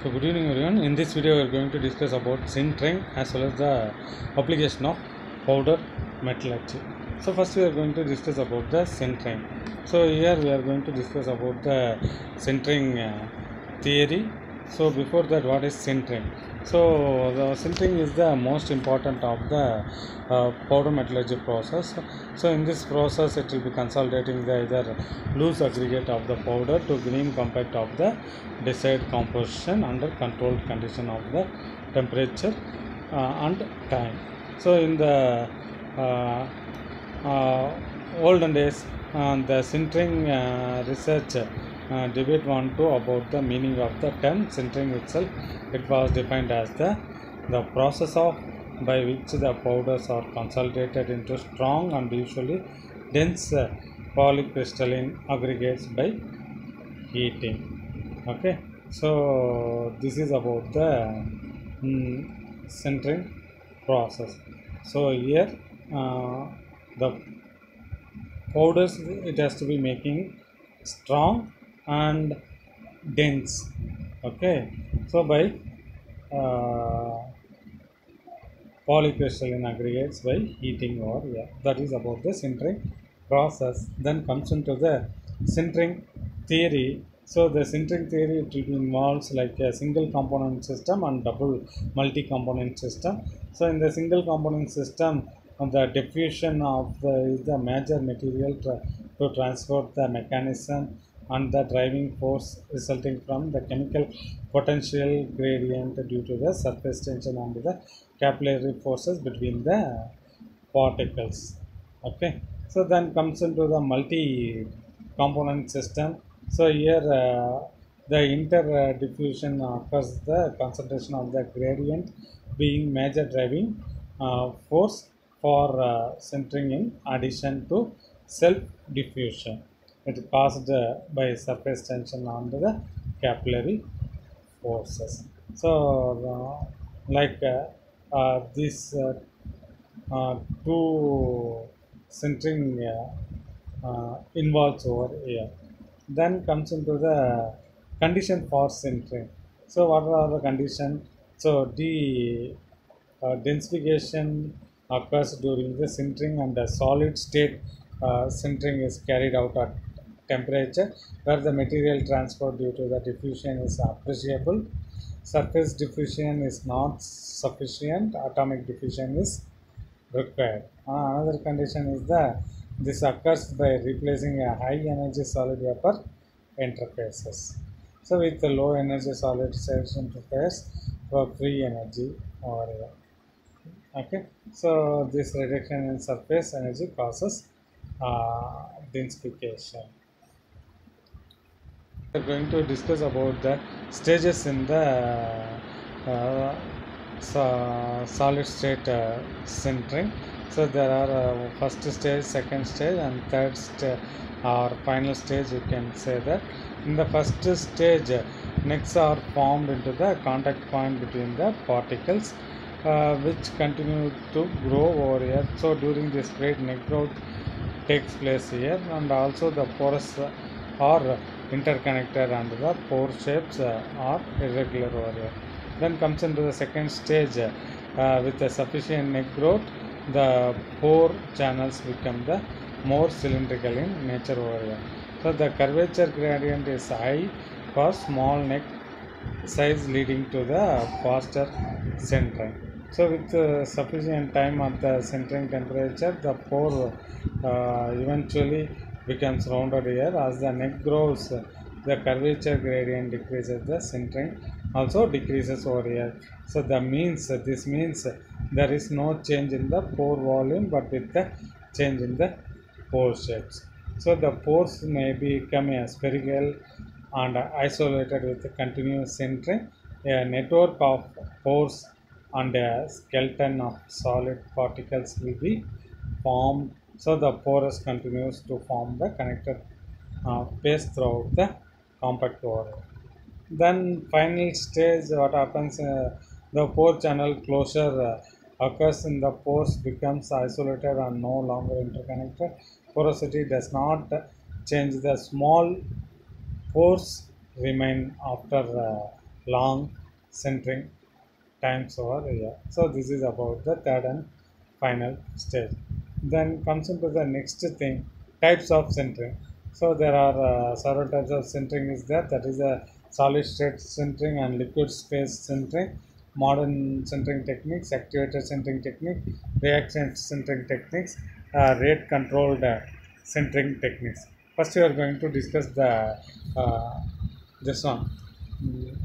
So good evening everyone. In this video we are going to discuss about sintering as well as the application of powder metallurgy. So first we are going to discuss about the sintering. So here we are going to discuss about the sintering theory. So before that, what is sintering? So the sintering is the most important of the powder metallurgy process. So in this process it will be consolidating the either loose aggregate of the powder to green compact of the desired composition under controlled condition of the temperature and time. So in the uh, olden days, the sintering research debate one two about the meaning of the term sintering itself. It was defined as the process of by which the powders are consolidated into strong and usually dense polycrystalline aggregates by heating. Okay, so this is about the sintering process. So here the powders, it has to be making strong and dense. Okay, so by uh, polycrystalline aggregates by heating or that is about the sintering process. Then comes into the sintering theory. So the sintering theory, it involves like a single component system and double multi-component system. So in the single component system, the diffusion of the major material to transport the mechanism and the driving force resulting from the chemical potential gradient due to the surface tension and the capillary forces between the particles. Okay, so then comes into the multi component system. So here the inter diffusion occurs the concentration of the gradient being major driving force for centering in addition to self diffusion. It is caused by surface tension under the capillary forces. So like these two centering involves over here. Then comes into the condition for centering. So what are the condition? So the densification occurs during the sintering, and the solid state sintering is carried out at temperature where the material transport due to the diffusion is appreciable. Surface diffusion is not sufficient. Atomic diffusion is required. Another condition is that this occurs by replacing a high energy solid vapor interfaces. So with the low energy solid state interface for free energy or okay. So this reduction in surface energy causes densification. We are going to discuss about the stages in the solid state sintering. So there are first stage, second stage, and third stage or final stage. You can say that in the first stage, necks are formed into the contact point between the particles, which continue to grow over here. So during this period, neck growth takes place here, and also the porous or interconnector and the pore shapes are irregular over here. Then comes into the second stage, with the sufficient neck growth, the pore channels become the more cylindrical in nature over here. So the curvature gradient is high for small neck size, leading to the faster centering. So with sufficient time at the centering temperature, the pore eventually becomes rounded here. As the neck grows, the curvature gradient decreases, the centering also decreases over here. So this means there is no change in the pore volume, but with the change in the pore shapes. So the pores may become spherical and isolated with continuous centering. A network of pores and a skeleton of solid particles will be formed. So the porous continues to form the connected space throughout the compact wall. Then final stage, what happens? The pore channel closure occurs in the pores becomes isolated and no longer interconnected. Porosity does not change. The small pores remain after long centering times over here. So this is about the third and final stage. Then comes into the next thing, types of centering. So there are several types of centering is there. That is a solid state centering and liquid space centering, modern centering techniques, actuator centering technique, reaction centering techniques, rate controlled centering techniques. First, we are going to discuss the this one,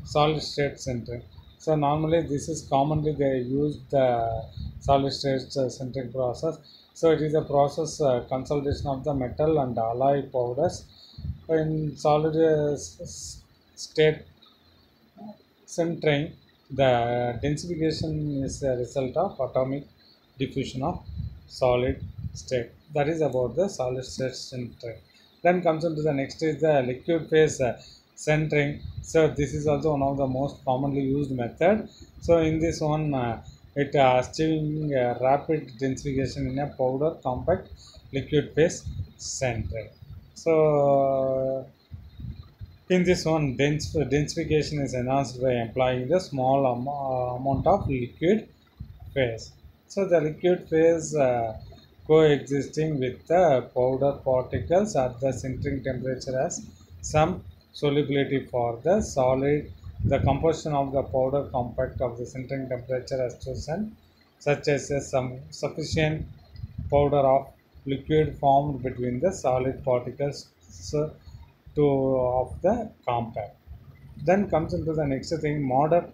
solid state centering. So normally this is commonly they use the solid state centering process. So it is a process consolidation of the metal and alloy powders in solid state centering. The densification is a result of atomic diffusion of solid state. That is about the solid state centering. Then comes into the next is the liquid phase centering. So this is also one of the most commonly used method. So in this one, it achieving rapid densification in a powder compact liquid phase centering. So in this one, densification is enhanced by applying the small amount of liquid phase. So the liquid phase coexisting with the powder particles at the centering temperature has some solubility for the solid. The composition of the powder compact of the centering temperature has chosen, such as some sufficient powder of liquid formed between the solid particles so, to of the compact. Then comes into the next thing, modern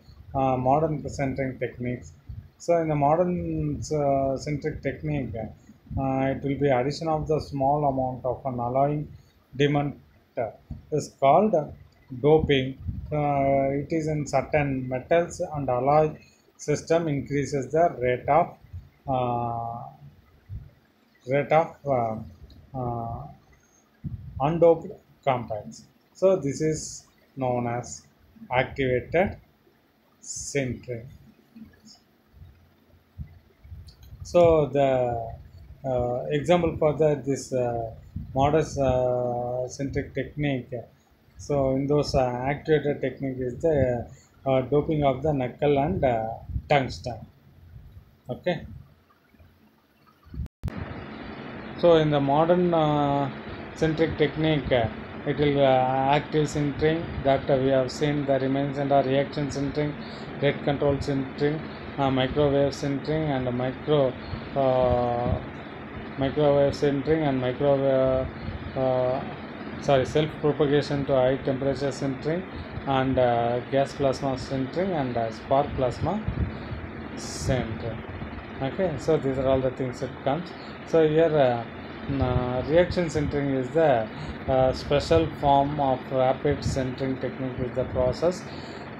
centering techniques. So in the modern centric technique, it will be addition of the small amount of an alloying demand is called doping. It is in certain metals and alloy system increases the uh, rate of undoped compounds. So this is known as activated sintering. So the example for this modest centric technique. So in those activated technique is the doping of the nickel and tungsten. Okay. So in the modern centric technique, it will active sintering that we have seen the remains and reaction sintering, rate control sintering, microwave sintering, and uh, microwave sintering and self propagation to high temperature sintering, and gas plasma sintering, and spark plasma center. Okay, so these are all the things that comes. So here reaction centering is the special form of rapid centering technique with the process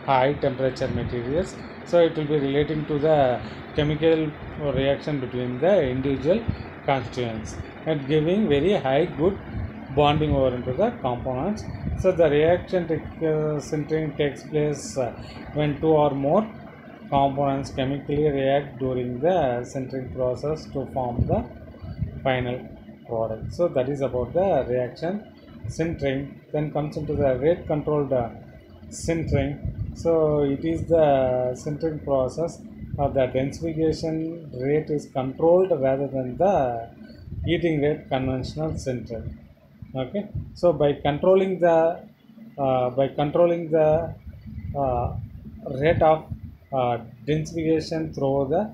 high temperature materials. So it will be relating to the chemical reaction between the individual constituents and giving very high good bonding over into the components. So the reaction centering takes place when two or more components chemically react during the centering process to form the final product. So that is about the reaction sintering. Then comes into the rate controlled sintering. So it is the sintering process of the densification rate is controlled rather than the heating rate conventional sintering. Okay, so by controlling the uh, rate of densification through the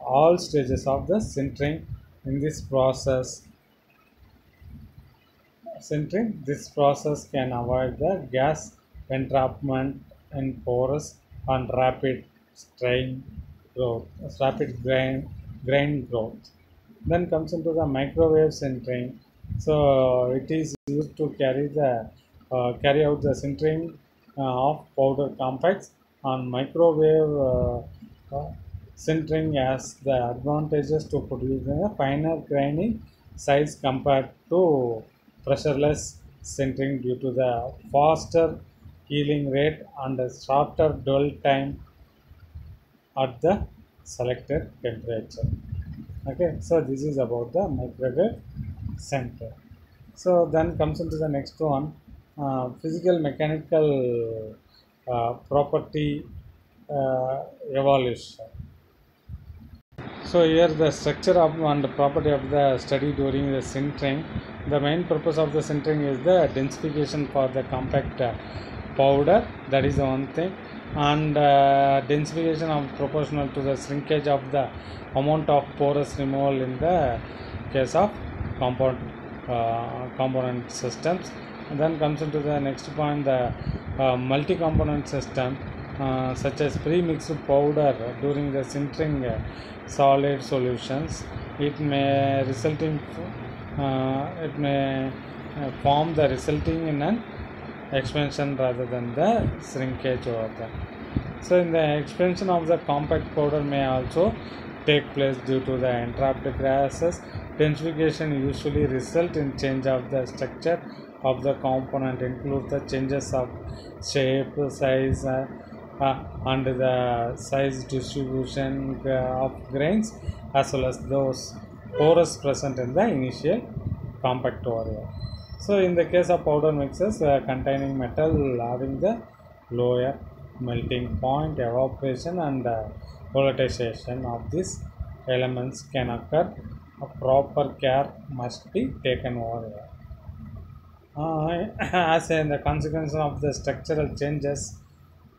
all stages of the sintering in this process sintering, this process can avoid the gas entrapment in porous and growth, rapid grain growth. Then comes into the microwave sintering. So it is used to carry out the sintering of powder compacts on microwave. Sintering has the advantages to produce a finer graining size compared to pressureless sintering due to the faster healing rate and a shorter dwell time at the selected temperature. Okay, so this is about the microwave center. So then comes into the next one, physical mechanical property evolution. So here the structure of and the property of the study during the sintering. The main purpose of the sintering is the densification for the compact powder. That is the one thing, and densification of proportional to the shrinkage of the amount of porous removal in the case of component systems. And then comes into the next point, the multi-component system, such as pre-mixed powder during the sintering solid solutions. It may form the resulting in an expansion rather than the shrinkage over there. So in the expansion of the compact powder may also take place due to the entrapped gases. Densification usually result in change of the structure of the component, include the changes of shape, size, and the size distribution of grains, as well as those pores present in the initial compact area. So in the case of powder mixes containing metal having the lower melting point, evaporation and volatilization of these elements can occur. A proper care must be taken over here. As a consequence of the structural changes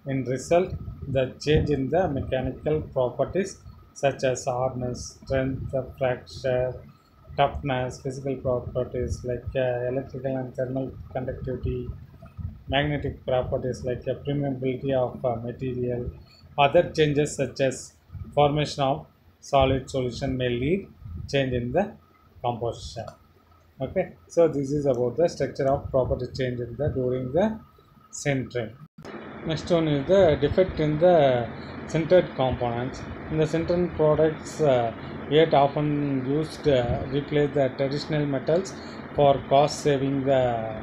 in result, the change in the mechanical properties such as hardness, strength, fracture, toughness, physical properties like electrical and thermal conductivity, magnetic properties like permeability of material, other changes such as formation of solid solution may lead change in the composition. Okay, so this is about the structure of property change in the during the sintering. Next one is the defect in the sintered components. In the sintered products, yet often used replace the traditional metals for cost saving. The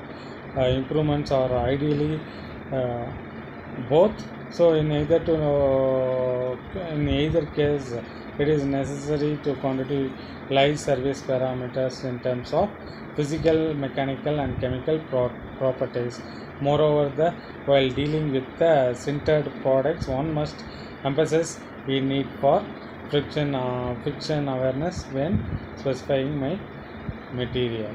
improvements are ideally both. So in either case, it is necessary to quantify service parameters in terms of physical, mechanical, and chemical properties. Moreover, while dealing with the sintered products, one must emphasize the need for friction awareness when specifying my material.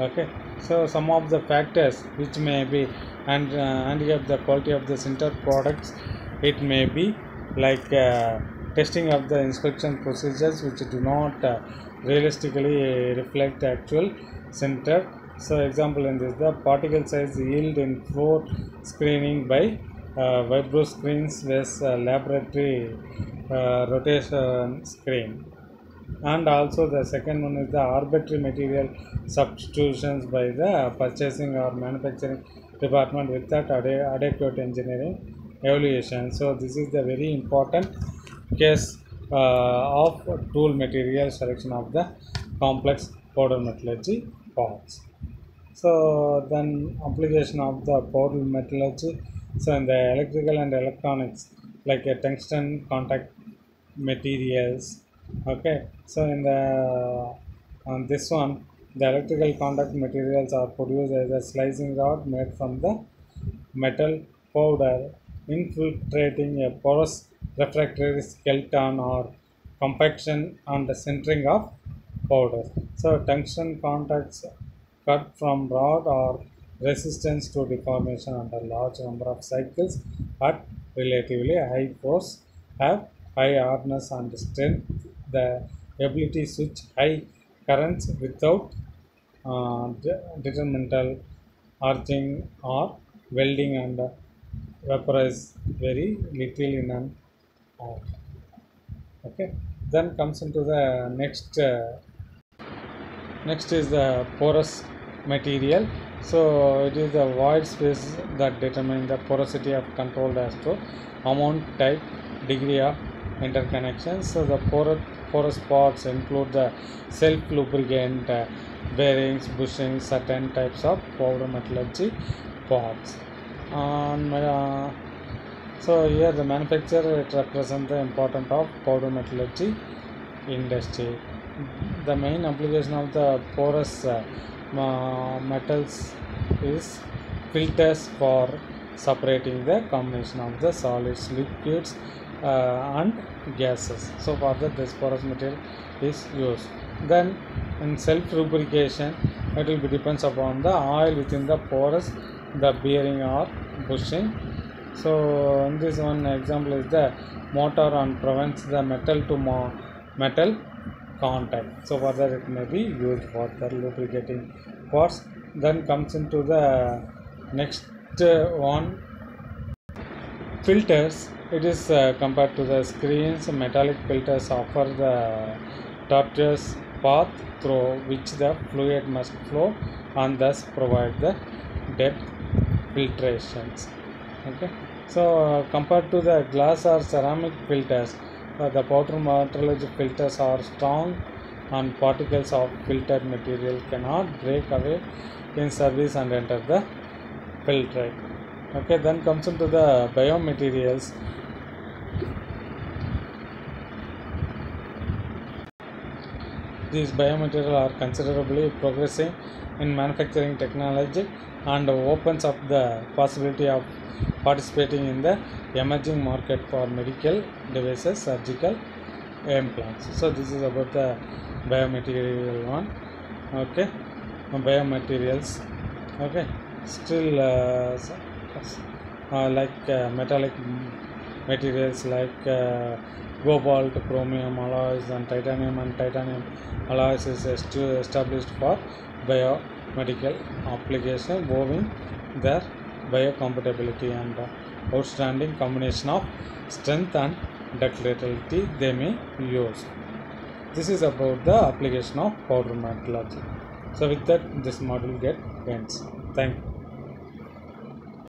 Okay, so some of the factors which may be handicap the quality of the sintered products, it may be like testing of the inspection procedures which do not realistically reflect actual sintered. So example in this, the particle size yield in floor screening by vibro screens with laboratory rotation screen. And also the second one is the arbitrary material substitutions by the purchasing or manufacturing department without adequate engineering evaluation. So this is the very important case of tool material selection of the complex powder metallurgy parts. So then application of the powder metallurgy. So in the electrical and electronics, like a tungsten contact materials. Okay, so in the on this one, the electrical contact materials are produced as a slicing rod made from the metal powder, infiltrating a porous refractory skeleton or compaction and the sintering of powder. So tungsten contacts cut from rod are resistant to deformation under large number of cycles at relatively high force, have high hardness and strength, the ability to switch high currents without detrimental arcing or welding, and vaporize very little in an hour. Okay, then comes into the next is the porous material. So it is the void space that determine the porosity of controlled as to amount, type, degree of interconnection. So the porous parts include the self lubricant, bearings, bushings, certain types of powder metallurgy parts. So here the manufacturer, it represents the importance of powder metallurgy industry. The main application of the porous metals is filters for separating the combination of the solids, liquids and gases. So for that this porous material is used. Then in self lubrication, it will be depends upon the oil within the porous, the bearing or bushing. So in this one example is the motor and prevents the metal to metal contact. So for that it may be used for the lubricating parts. Then comes into the next one, filters. It is compared to the screens. Metallic filters offer the tortuous path through which the fluid must flow and thus provide the depth filtrations. Okay, so compared to the glass or ceramic filters, the powder metrology filters are strong and particles of filtered material cannot break away in service and enter the filtrate. Okay, then comes into the biomaterials. These biomaterials are considerably progressing in manufacturing technology and opens up the possibility of participating in the emerging market for medical devices, surgical implants. So this is about the biomaterial one. Okay, biomaterials. Okay, still like metallic materials like cobalt, chromium alloys and titanium alloys is established for biomedical application, owing their biocompatibility and outstanding combination of strength and ductility they may use. This is about the application of powder metallurgy. So with that this module ends. Thank you.